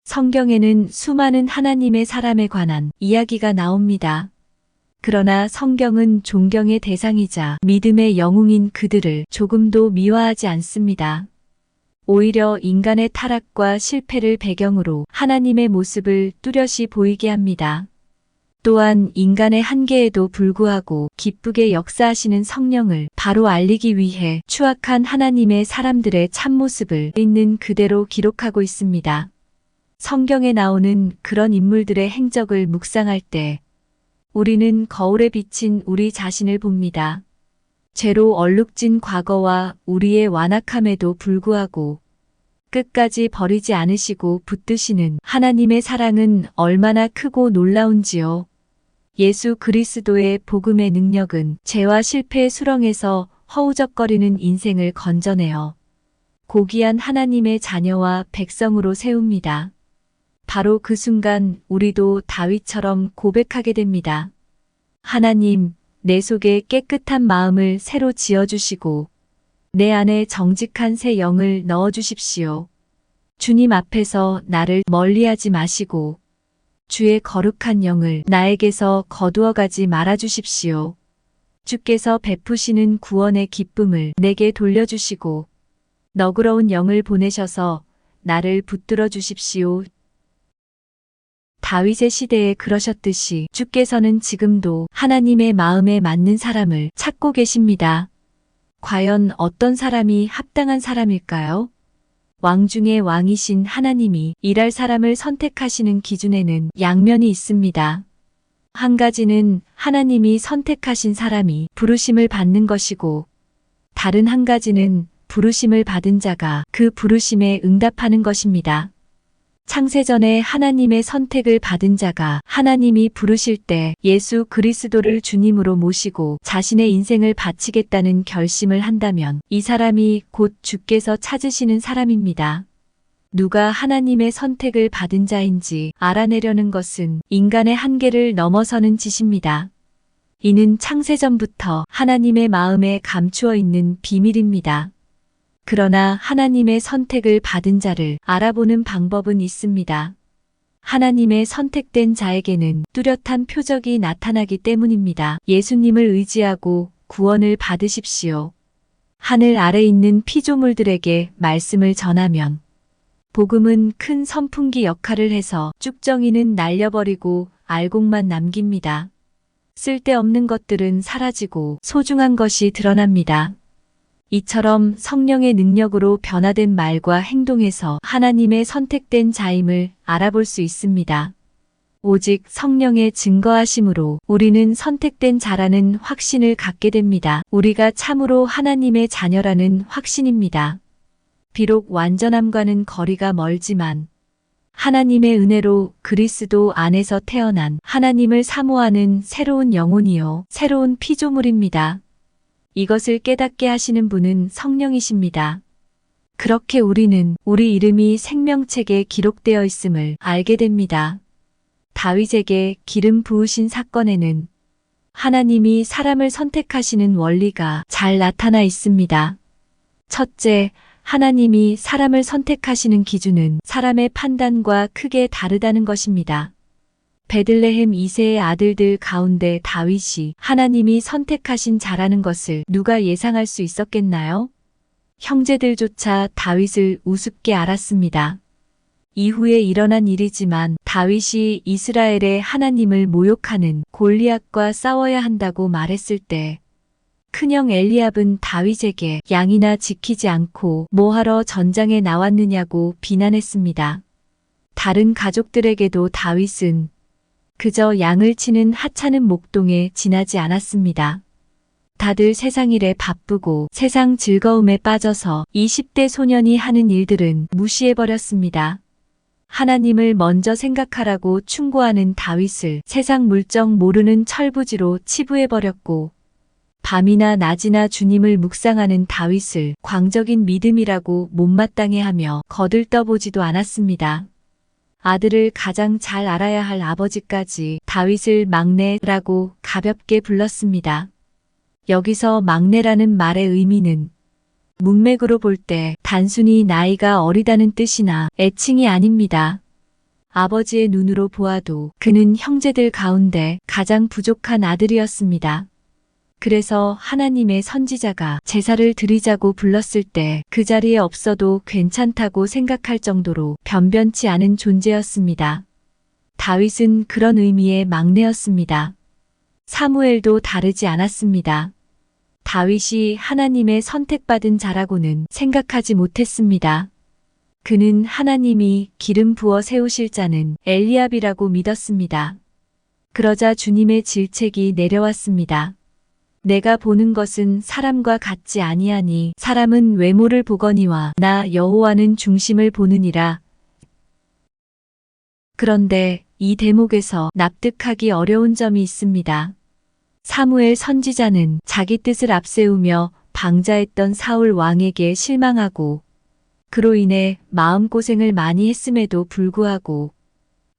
성경에는 수많은 하나님의 사람에 관한 이야기가 나옵니다. 그러나 성경은 존경의 대상이자 믿음의 영웅인 그들을 조금도 미화하지 않습니다. 오히려 인간의 타락과 실패를 배경으로 하나님의 모습을 뚜렷이 보이게 합니다. 또한 인간의 한계에도 불구하고 기쁘게 역사하시는 성령을 바로 알리기 위해 추악한 하나님의 사람들의 참모습을 있는 그대로 기록하고 있습니다. 성경에 나오는 그런 인물들의 행적을 묵상할 때 우리는 거울에 비친 우리 자신을 봅니다. 죄로 얼룩진 과거와 우리의 완악함에도 불구하고 끝까지 버리지 않으시고 붙드시는 하나님의 사랑은 얼마나 크고 놀라운지요. 예수 그리스도의 복음의 능력은 죄와 실패의 수렁에서 허우적거리는 인생을 건져내어 고귀한 하나님의 자녀와 백성으로 세웁니다. 바로 그 순간 우리도 다윗처럼 고백하게 됩니다. 하나님, 내 속에 깨끗한 마음을 새로 지어주시고 내 안에 정직한 새 영을 넣어주십시오. 주님 앞에서 나를 멀리하지 마시고 주의 거룩한 영을 나에게서 거두어가지 말아주십시오. 주께서 베푸시는 구원의 기쁨을 내게 돌려주시고 너그러운 영을 보내셔서 나를 붙들어 주십시오. 다윗의 시대에 그러셨듯이 주께서는 지금도 하나님의 마음에 맞는 사람을 찾고 계십니다. 과연 어떤 사람이 합당한 사람일까요? 왕 중의 왕이신 하나님이 일할 사람을 선택하시는 기준에는 양면이 있습니다. 한 가지는 하나님이 선택하신 사람이 부르심을 받는 것이고, 다른 한 가지는 부르심을 받은 자가 그 부르심에 응답하는 것입니다. 창세전에 하나님의 선택을 받은 자가 하나님이 부르실 때 예수 그리스도를 주님으로 모시고 자신의 인생을 바치겠다는 결심을 한다면 이 사람이 곧 주께서 찾으시는 사람입니다. 누가 하나님의 선택을 받은 자인지 알아내려는 것은 인간의 한계를 넘어서는 짓입니다. 이는 창세전부터 하나님의 마음에 감추어 있는 비밀입니다. 그러나 하나님의 선택을 받은 자를 알아보는 방법은 있습니다. 하나님의 선택된 자에게는 뚜렷한 표적이 나타나기 때문입니다. 예수님을 의지하고 구원을 받으십시오. 하늘 아래 있는 피조물들에게 말씀을 전하면 복음은 큰 선풍기 역할을 해서 쭉정이는 날려버리고 알곡만 남깁니다. 쓸데없는 것들은 사라지고 소중한 것이 드러납니다. 이처럼 성령의 능력으로 변화된 말과 행동에서 하나님의 선택된 자임을 알아볼 수 있습니다. 오직 성령의 증거하심으로 우리는 선택된 자라는 확신을 갖게 됩니다. 우리가 참으로 하나님의 자녀라는 확신입니다. 비록 완전함과는 거리가 멀지만 하나님의 은혜로 그리스도 안에서 태어난 하나님을 사모하는 새로운 영혼이요, 새로운 피조물입니다. 이것을 깨닫게 하시는 분은 성령이십니다. 그렇게 우리는 우리 이름이 생명책에 기록되어 있음을 알게 됩니다. 다윗에게 기름 부으신 사건에는 하나님이 사람을 선택하시는 원리가 잘 나타나 있습니다. 첫째, 하나님이 사람을 선택하시는 기준은 사람의 판단과 크게 다르다는 것입니다. 베들레헴 이세의 아들들 가운데 다윗이 하나님이 선택하신 자라는 것을 누가 예상할 수 있었겠나요? 형제들조차 다윗을 우습게 알았습니다. 이후에 일어난 일이지만 다윗이 이스라엘의 하나님을 모욕하는 골리앗과 싸워야 한다고 말했을 때 큰형 엘리압은 다윗에게 양이나 지키지 않고 뭐하러 전장에 나왔느냐고 비난했습니다. 다른 가족들에게도 다윗은 그저 양을 치는 하찮은 목동에 지나지 않았습니다. 다들 세상 일에 바쁘고 세상 즐거움에 빠져서 20대 소년이 하는 일들은 무시해버렸습니다. 하나님을 먼저 생각하라고 충고하는 다윗을 세상 물정 모르는 철부지로 치부해버렸고, 밤이나 낮이나 주님을 묵상하는 다윗을 광적인 믿음이라고 못마땅해하며 거들떠보지도 않았습니다. 아들을 가장 잘 알아야 할 아버지까지 다윗을 막내라고 가볍게 불렀습니다. 여기서 막내라는 말의 의미는 문맥으로 볼 때 단순히 나이가 어리다는 뜻이나 애칭이 아닙니다. 아버지의 눈으로 보아도 그는 형제들 가운데 가장 부족한 아들이었습니다. 그래서 하나님의 선지자가 제사를 드리자고 불렀을 때 그 자리에 없어도 괜찮다고 생각할 정도로 변변치 않은 존재였습니다. 다윗은 그런 의미의 막내였습니다. 사무엘도 다르지 않았습니다. 다윗이 하나님의 선택받은 자라고는 생각하지 못했습니다. 그는 하나님이 기름 부어 세우실 자는 엘리압이라고 믿었습니다. 그러자 주님의 질책이 내려왔습니다. 내가 보는 것은 사람과 같지 아니하니 사람은 외모를 보거니와 나 여호와는 중심을 보느니라. 그런데 이 대목에서 납득하기 어려운 점이 있습니다. 사무엘 선지자는 자기 뜻을 앞세우며 방자했던 사울 왕에게 실망하고 그로 인해 마음고생을 많이 했음에도 불구하고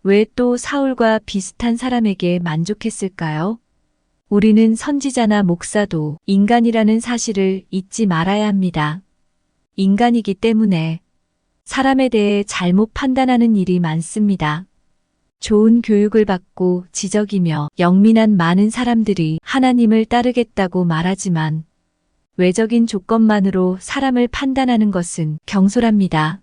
왜 또 사울과 비슷한 사람에게 만족했을까요? 우리는 선지자나 목사도 인간이라는 사실을 잊지 말아야 합니다. 인간이기 때문에 사람에 대해 잘못 판단하는 일이 많습니다. 좋은 교육을 받고 지적이며 영민한 많은 사람들이 하나님을 따르겠다고 말하지만 외적인 조건만으로 사람을 판단하는 것은 경솔합니다.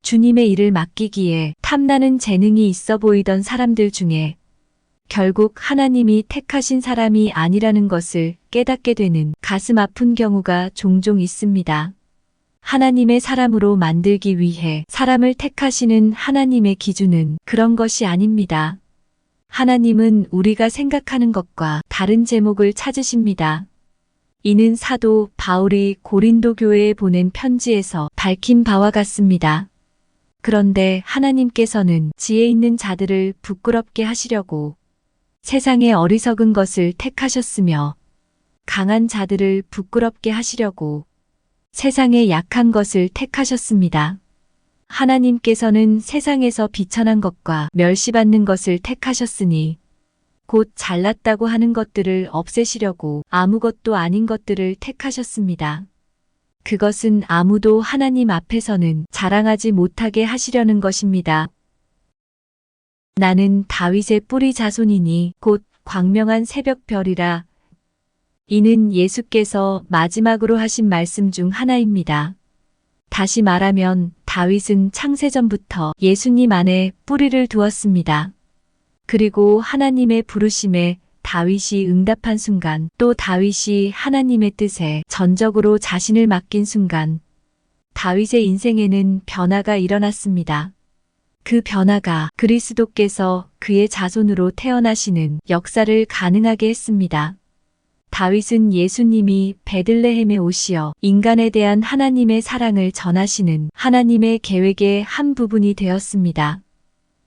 주님의 일을 맡기기에 탐나는 재능이 있어 보이던 사람들 중에 결국 하나님이 택하신 사람이 아니라는 것을 깨닫게 되는 가슴 아픈 경우가 종종 있습니다. 하나님의 사람으로 만들기 위해 사람을 택하시는 하나님의 기준은 그런 것이 아닙니다. 하나님은 우리가 생각하는 것과 다른 제목을 찾으십니다. 이는 사도 바울이 고린도 교회에 보낸 편지에서 밝힌 바와 같습니다. 그런데 하나님께서는 지혜 있는 자들을 부끄럽게 하시려고 세상의 어리석은 것을 택하셨으며 강한 자들을 부끄럽게 하시려고 세상의 약한 것을 택하셨습니다. 하나님께서는 세상에서 비천한 것과 멸시받는 것을 택하셨으니 곧 잘났다고 하는 것들을 없애시려고 아무것도 아닌 것들을 택하셨습니다. 그것은 아무도 하나님 앞에서는 자랑하지 못하게 하시려는 것입니다. 나는 다윗의 뿌리 자손이니 곧 광명한 새벽별이라. 이는 예수께서 마지막으로 하신 말씀 중 하나입니다. 다시 말하면 다윗은 창세전부터 예수님 안에 뿌리를 두었습니다. 그리고 하나님의 부르심에 다윗이 응답한 순간, 또 다윗이 하나님의 뜻에 전적으로 자신을 맡긴 순간 다윗의 인생에는 변화가 일어났습니다. 그 변화가 그리스도께서 그의 자손으로 태어나시는 역사를 가능하게 했습니다. 다윗은 예수님이 베들레헴에 오시어 인간에 대한 하나님의 사랑을 전하시는 하나님의 계획의 한 부분이 되었습니다.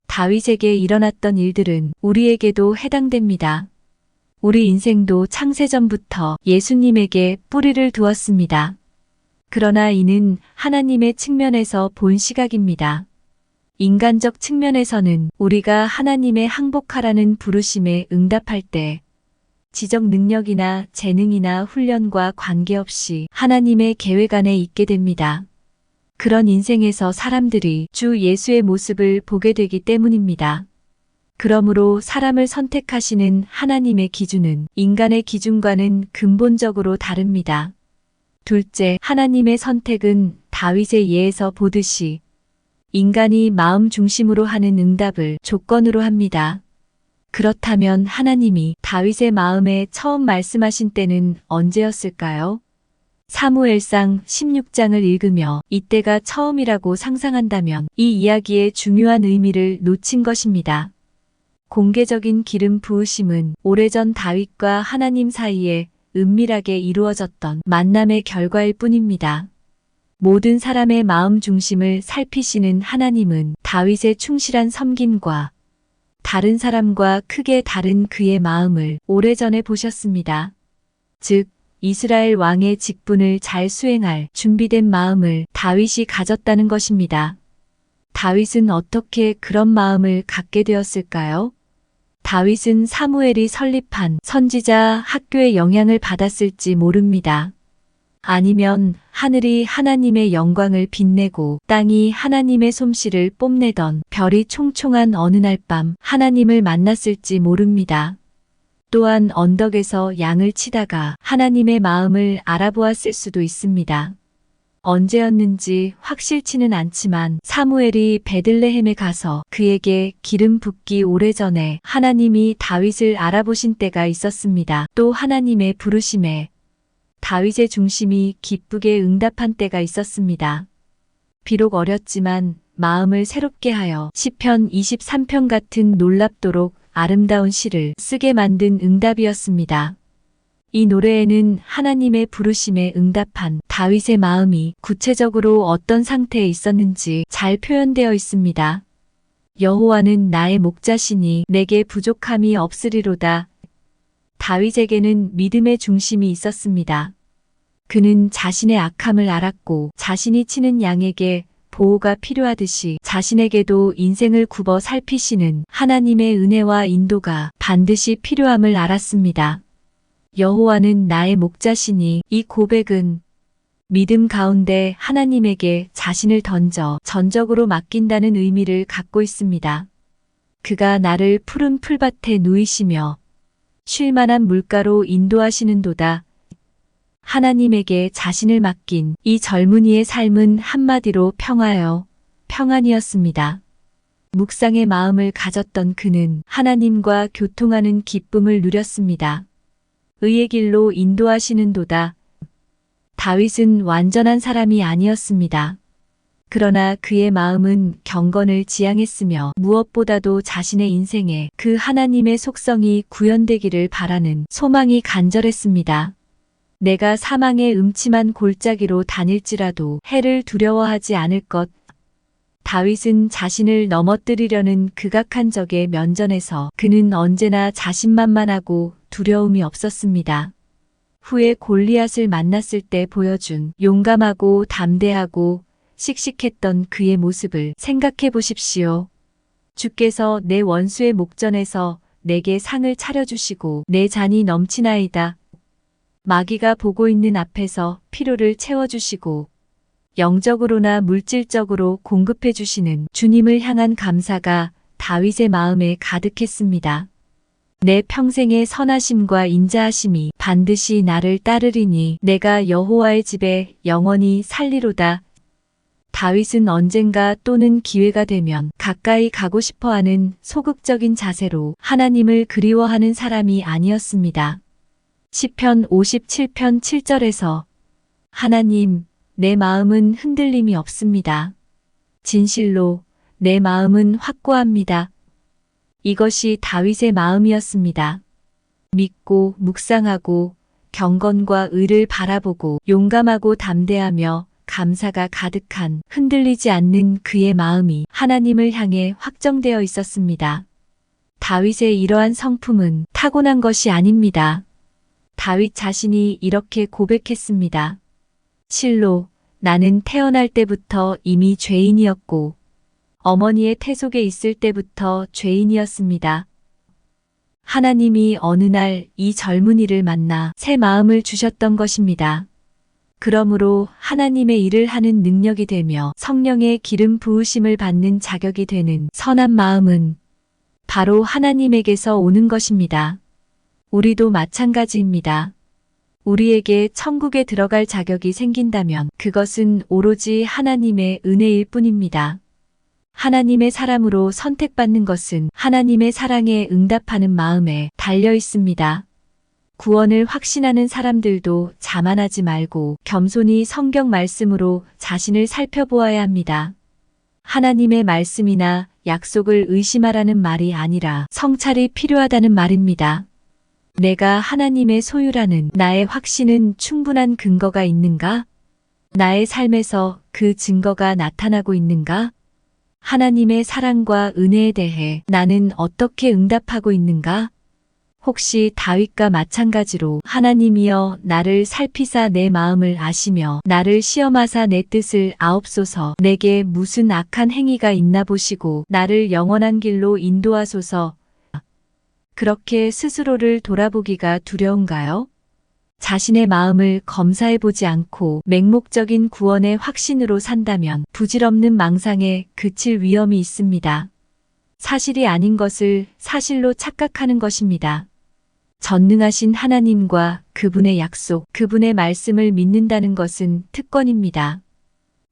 다윗에게 일어났던 일들은 우리에게도 해당됩니다. 우리 인생도 창세전부터 예수님에게 뿌리를 두었습니다. 그러나 이는 하나님의 측면에서 본 시각입니다. 인간적 측면에서는 우리가 하나님의 항복하라는 부르심에 응답할 때 지적 능력이나 재능이나 훈련과 관계없이 하나님의 계획 안에 있게 됩니다. 그런 인생에서 사람들이 주 예수의 모습을 보게 되기 때문입니다. 그러므로 사람을 선택하시는 하나님의 기준은 인간의 기준과는 근본적으로 다릅니다. 둘째, 하나님의 선택은 다윗의 예에서 보듯이 인간이 마음 중심으로 하는 응답을 조건으로 합니다. 그렇다면 하나님이 다윗의 마음에 처음 말씀하신 때는 언제였을까요? 사무엘상 16장을 읽으며 이때가 처음이라고 상상한다면 이 이야기의 중요한 의미를 놓친 것입니다. 공개적인 기름 부으심은 오래전 다윗과 하나님 사이에 은밀하게 이루어졌던 만남의 결과일 뿐입니다. 모든 사람의 마음 중심을 살피시는 하나님은 다윗의 충실한 섬김과 다른 사람과 크게 다른 그의 마음을 오래전에 보셨습니다. 즉, 이스라엘 왕의 직분을 잘 수행할 준비된 마음을 다윗이 가졌다는 것입니다. 다윗은 어떻게 그런 마음을 갖게 되었을까요? 다윗은 사무엘이 설립한 선지자 학교의 영향을 받았을지 모릅니다. 아니면 하늘이 하나님의 영광을 빛내고 땅이 하나님의 솜씨를 뽐내던 별이 총총한 어느 날 밤 하나님을 만났을지 모릅니다. 또한 언덕에서 양을 치다가 하나님의 마음을 알아보았을 수도 있습니다. 언제였는지 확실치는 않지만 사무엘이 베들레헴에 가서 그에게 기름 붓기 오래전에 하나님이 다윗을 알아보신 때가 있었습니다. 또 하나님의 부르심에 다윗의 중심이 기쁘게 응답한 때가 있었습니다. 비록 어렸지만 마음을 새롭게 하여 시편 23편 같은 놀랍도록 아름다운 시를 쓰게 만든 응답이었습니다. 이 노래에는 하나님의 부르심에 응답한 다윗의 마음이 구체적으로 어떤 상태에 있었는지 잘 표현되어 있습니다. 여호와는 나의 목자시니 내게 부족함이 없으리로다. 다윗에게는 믿음의 중심이 있었습니다. 그는 자신의 악함을 알았고 자신이 치는 양에게 보호가 필요하듯이 자신에게도 인생을 굽어 살피시는 하나님의 은혜와 인도가 반드시 필요함을 알았습니다. 여호와는 나의 목자시니 이 고백은 믿음 가운데 하나님에게 자신을 던져 전적으로 맡긴다는 의미를 갖고 있습니다. 그가 나를 푸른 풀밭에 누이시며 쉴 만한 물가로 인도하시는도다. 하나님에게 자신을 맡긴 이 젊은이의 삶은 한마디로 평화요, 평안이었습니다. 묵상의 마음을 가졌던 그는 하나님과 교통하는 기쁨을 누렸습니다. 의의 길로 인도하시는도다. 다윗은 완전한 사람이 아니었습니다. 그러나 그의 마음은 경건을 지향했으며 무엇보다도 자신의 인생에 그 하나님의 속성이 구현되기를 바라는 소망이 간절했습니다. 내가 사망의 음침한 골짜기로 다닐지라도 해를 두려워하지 않을 것. 다윗은 자신을 넘어뜨리려는 극악한 적의 면전에서 그는 언제나 자신만만하고 두려움이 없었습니다. 후에 골리앗을 만났을 때 보여준 용감하고 담대하고 씩씩했던 그의 모습을 생각해 보십시오. 주께서 내 원수의 목전에서 내게 상을 차려주시고 내 잔이 넘치나이다. 마귀가 보고 있는 앞에서 피로를 채워주시고 영적으로나 물질적으로 공급해 주시는 주님을 향한 감사가 다윗의 마음에 가득했습니다. 내 평생의 선하심과 인자하심이 반드시 나를 따르리니 내가 여호와의 집에 영원히 살리로다. 다윗은 언젠가 또는 기회가 되면 가까이 가고 싶어하는 소극적인 자세로 하나님을 그리워하는 사람이 아니었습니다. 시편 57편 7절에서 하나님, 내 마음은 흔들림이 없습니다. 진실로 내 마음은 확고합니다. 이것이 다윗의 마음이었습니다. 믿고 묵상하고 경건과 의를 바라보고 용감하고 담대하며 감사가 가득한 흔들리지 않는 그의 마음이 하나님을 향해 확정되어 있었습니다. 다윗의 이러한 성품은 타고난 것이 아닙니다. 다윗 자신이 이렇게 고백했습니다. 실로 나는 태어날 때부터 이미 죄인이었고 어머니의 태속에 있을 때부터 죄인이었습니다. 하나님이 어느 날 이 젊은이를 만나 새 마음을 주셨던 것입니다. 그러므로 하나님의 일을 하는 능력이 되며 성령의 기름 부으심을 받는 자격이 되는 선한 마음은 바로 하나님에게서 오는 것입니다. 우리도 마찬가지입니다. 우리에게 천국에 들어갈 자격이 생긴다면 그것은 오로지 하나님의 은혜일 뿐입니다. 하나님의 사람으로 선택받는 것은 하나님의 사랑에 응답하는 마음에 달려 있습니다. 구원을 확신하는 사람들도 자만하지 말고 겸손히 성경 말씀으로 자신을 살펴보아야 합니다. 하나님의 말씀이나 약속을 의심하라는 말이 아니라 성찰이 필요하다는 말입니다. 내가 하나님의 소유라는 나의 확신은 충분한 근거가 있는가? 나의 삶에서 그 증거가 나타나고 있는가? 하나님의 사랑과 은혜에 대해 나는 어떻게 응답하고 있는가? 혹시 다윗과 마찬가지로 하나님이여 나를 살피사 내 마음을 아시며 나를 시험하사 내 뜻을 아옵소서 내게 무슨 악한 행위가 있나 보시고 나를 영원한 길로 인도하소서. 그렇게 스스로를 돌아보기가 두려운가요? 자신의 마음을 검사해보지 않고 맹목적인 구원의 확신으로 산다면 부질없는 망상에 그칠 위험이 있습니다. 사실이 아닌 것을 사실로 착각하는 것입니다. 전능하신 하나님과 그분의 약속, 그분의 말씀을 믿는다는 것은 특권입니다.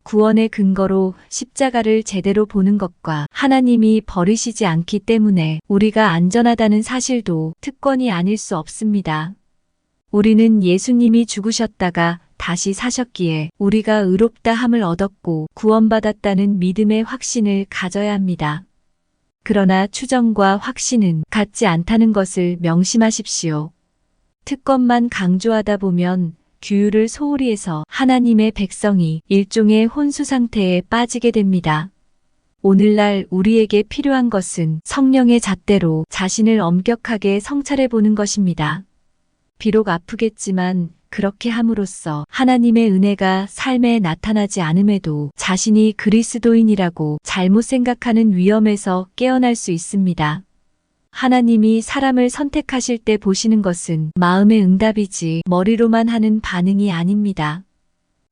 구원의 근거로 십자가를 제대로 보는 것과 하나님이 버리시지 않기 때문에 우리가 안전하다는 사실도 특권이 아닐 수 없습니다. 우리는 예수님이 죽으셨다가 다시 사셨기에 우리가 의롭다 함을 얻었고 구원받았다는 믿음의 확신을 가져야 합니다. 그러나 추정과 확신은 같지 않다는 것을 명심하십시오. 특권만 강조하다 보면 규율을 소홀히 해서 하나님의 백성이 일종의 혼수 상태에 빠지게 됩니다. 오늘날 우리에게 필요한 것은 성령의 잣대로 자신을 엄격하게 성찰해 보는 것입니다. 비록 아프겠지만 그렇게 함으로써 하나님의 은혜가 삶에 나타나지 않음에도 자신이 그리스도인이라고 잘못 생각하는 위험에서 깨어날 수 있습니다. 하나님이 사람을 선택하실 때 보시는 것은 마음의 응답이지 머리로만 하는 반응이 아닙니다.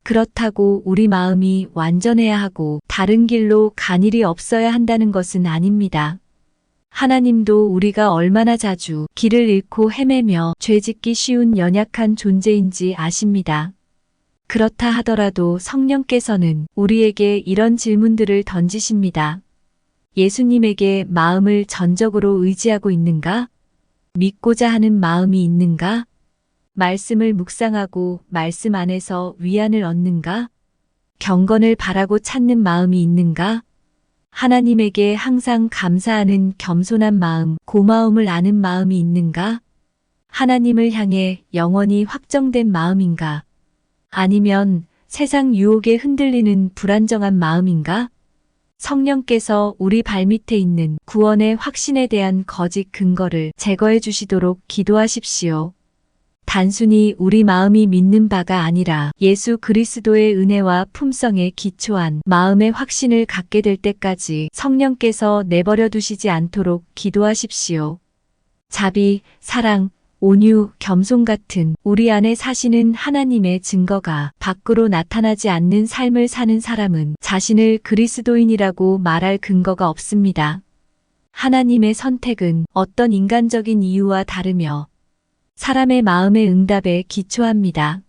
그렇다고 우리 마음이 완전해야 하고 다른 길로 간 일이 없어야 한다는 것은 아닙니다. 하나님도 우리가 얼마나 자주 길을 잃고 헤매며 죄짓기 쉬운 연약한 존재인지 아십니다. 그렇다 하더라도 성령께서는 우리에게 이런 질문들을 던지십니다. 예수님에게 마음을 전적으로 의지하고 있는가? 믿고자 하는 마음이 있는가? 말씀을 묵상하고 말씀 안에서 위안을 얻는가? 경건을 바라고 찾는 마음이 있는가? 하나님에게 항상 감사하는 겸손한 마음, 고마움을 아는 마음이 있는가? 하나님을 향해 영원히 확정된 마음인가? 아니면 세상 유혹에 흔들리는 불안정한 마음인가? 성령께서 우리 발밑에 있는 구원의 확신에 대한 거짓 근거를 제거해 주시도록 기도하십시오. 단순히 우리 마음이 믿는 바가 아니라 예수 그리스도의 은혜와 품성에 기초한 마음의 확신을 갖게 될 때까지 성령께서 내버려 두시지 않도록 기도하십시오. 자비, 사랑, 온유, 겸손 같은 우리 안에 사시는 하나님의 증거가 밖으로 나타나지 않는 삶을 사는 사람은 자신을 그리스도인이라고 말할 근거가 없습니다. 하나님의 선택은 어떤 인간적인 이유와 다르며 사람의 마음의 응답에 기초합니다.